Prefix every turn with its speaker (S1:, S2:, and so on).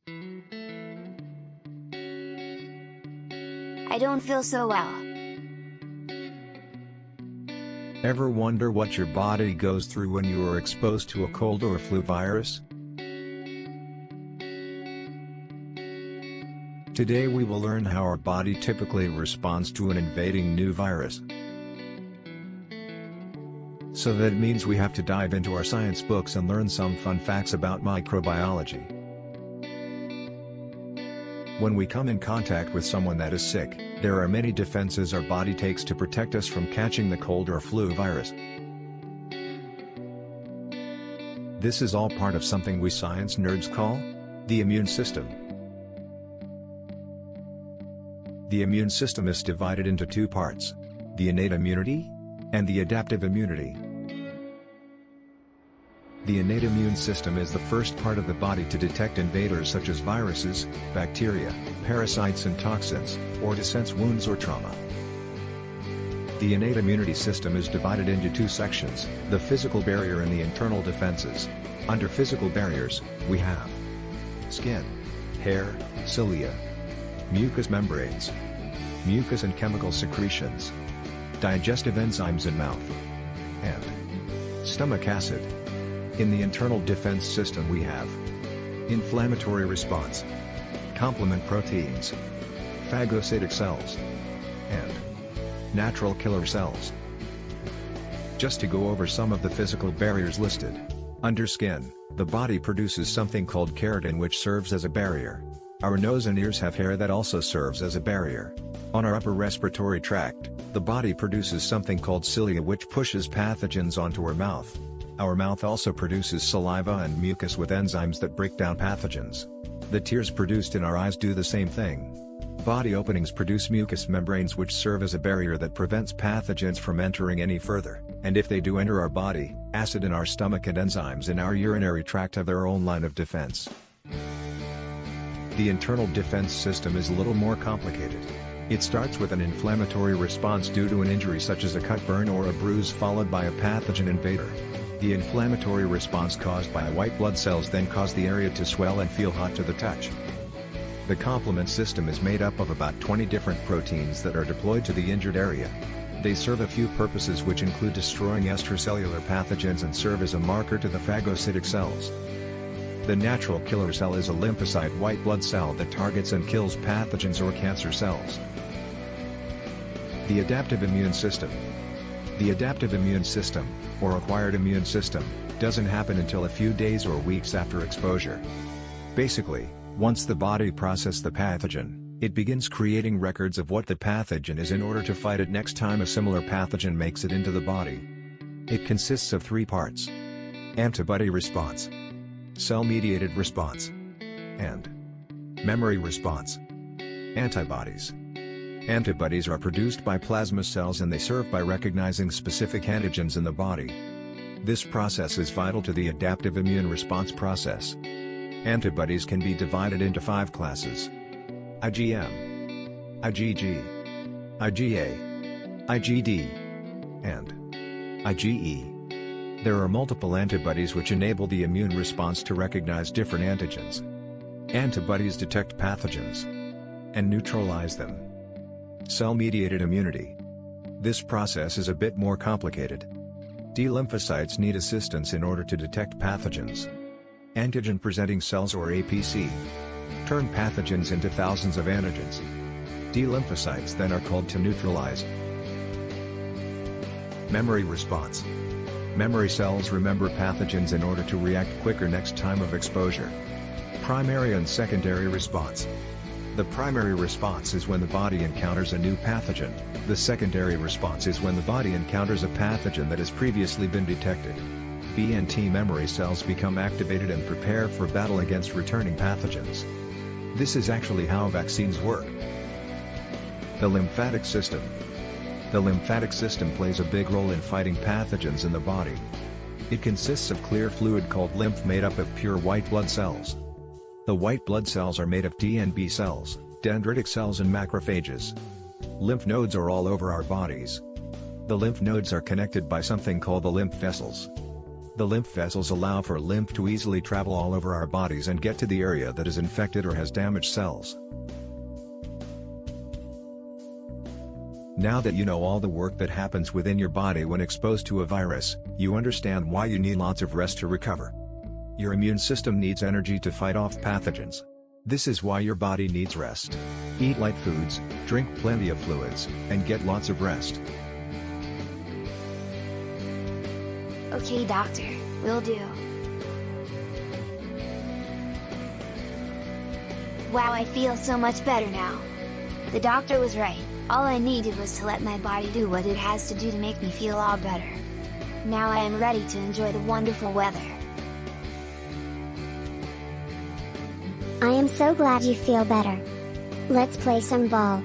S1: I don't feel so well.
S2: Ever wonder what your body goes through when you are exposed to a cold or flu virus? Today we will learn how our body typically responds to an invading new virus. So that means we have to dive into our science books and learn some fun facts about microbiology. When we come in contact with someone that is sick, there are many defenses our body takes to protect us from catching the cold or flu virus. This is all part of something we science nerds call the immune system. The immune system is divided into two parts: the innate immunity and the adaptive immunity. The innate immune system is the first part of the body to detect invaders such as viruses, bacteria, parasites and toxins, or to sense wounds or trauma. The innate immunity system is divided into two sections, the physical barrier and the internal defenses. Under physical barriers, we have skin, hair, cilia, mucous membranes, mucus and chemical secretions, digestive enzymes in mouth, and stomach acid. In the internal defense system we have inflammatory response, complement proteins, phagocytic cells, and natural killer cells. Just to go over some of the physical barriers listed. Under skin, the body produces something called keratin which serves as a barrier. Our nose and ears have hair that also serves as a barrier. On our upper respiratory tract, the body produces something called cilia which pushes pathogens onto our mouth. Our mouth also produces saliva and mucus with enzymes that break down pathogens. The tears produced in our eyes do the same thing. Body openings produce mucous membranes which serve as a barrier that prevents pathogens from entering any further, and if they do enter our body, acid in our stomach and enzymes in our urinary tract have their own line of defense. The internal defense system is a little more complicated. It starts with an inflammatory response due to an injury such as a cut, burn or a bruise followed by a pathogen invader. The inflammatory response caused by white blood cells then cause the area to swell and feel hot to the touch. The complement system is made up of about 20 different proteins that are deployed to the injured area. They serve a few purposes which include destroying extracellular pathogens and serve as a marker to the phagocytic cells. The natural killer cell is a lymphocyte white blood cell that targets and kills pathogens or cancer cells. The adaptive immune system. The adaptive immune system, or acquired immune system, doesn't happen until a few days or weeks after exposure. Basically, once the body processes the pathogen, it begins creating records of what the pathogen is in order to fight it next time a similar pathogen makes it into the body. It consists of three parts: antibody response, cell-mediated response, and memory response. Antibodies. Antibodies are produced by plasma cells and they serve by recognizing specific antigens in the body. This process is vital to the adaptive immune response process. Antibodies can be divided into 5 classes: IgM, IgG, IgA, IgD, and IgE. There are multiple antibodies which enable the immune response to recognize different antigens. Antibodies detect pathogens and neutralize them. Cell-mediated immunity. This process is a bit more complicated. T lymphocytes need assistance in order to detect pathogens. Antigen-presenting cells, or APC, turn pathogens into thousands of antigens. T lymphocytes then are called to neutralize. Memory response. Memory cells remember pathogens in order to react quicker next time of exposure. Primary and secondary response. The primary response is when the body encounters a new pathogen. The secondary response is when the body encounters a pathogen that has previously been detected. B and T memory cells become activated and prepare for battle against returning pathogens. This is actually how vaccines work. The lymphatic system. The lymphatic system plays a big role in fighting pathogens in the body. It consists of clear fluid called lymph made up of pure white blood cells. The white blood cells are made of T and B cells, dendritic cells and macrophages. Lymph nodes are all over our bodies. The lymph nodes are connected by something called the lymph vessels. The lymph vessels allow for lymph to easily travel all over our bodies and get to the area that is infected or has damaged cells. Now that you know all the work that happens within your body when exposed to a virus, you understand why you need lots of rest to recover. Your immune system needs energy to fight off pathogens. This is why your body needs rest. Eat light foods, drink plenty of fluids, and get lots of rest.
S1: Okay, doctor, will do. Wow, I feel so much better now. The doctor was right, all I needed was to let my body do what it has to do to make me feel all better. Now I am ready to enjoy the wonderful weather.
S3: I am so glad you feel better. Let's play some ball.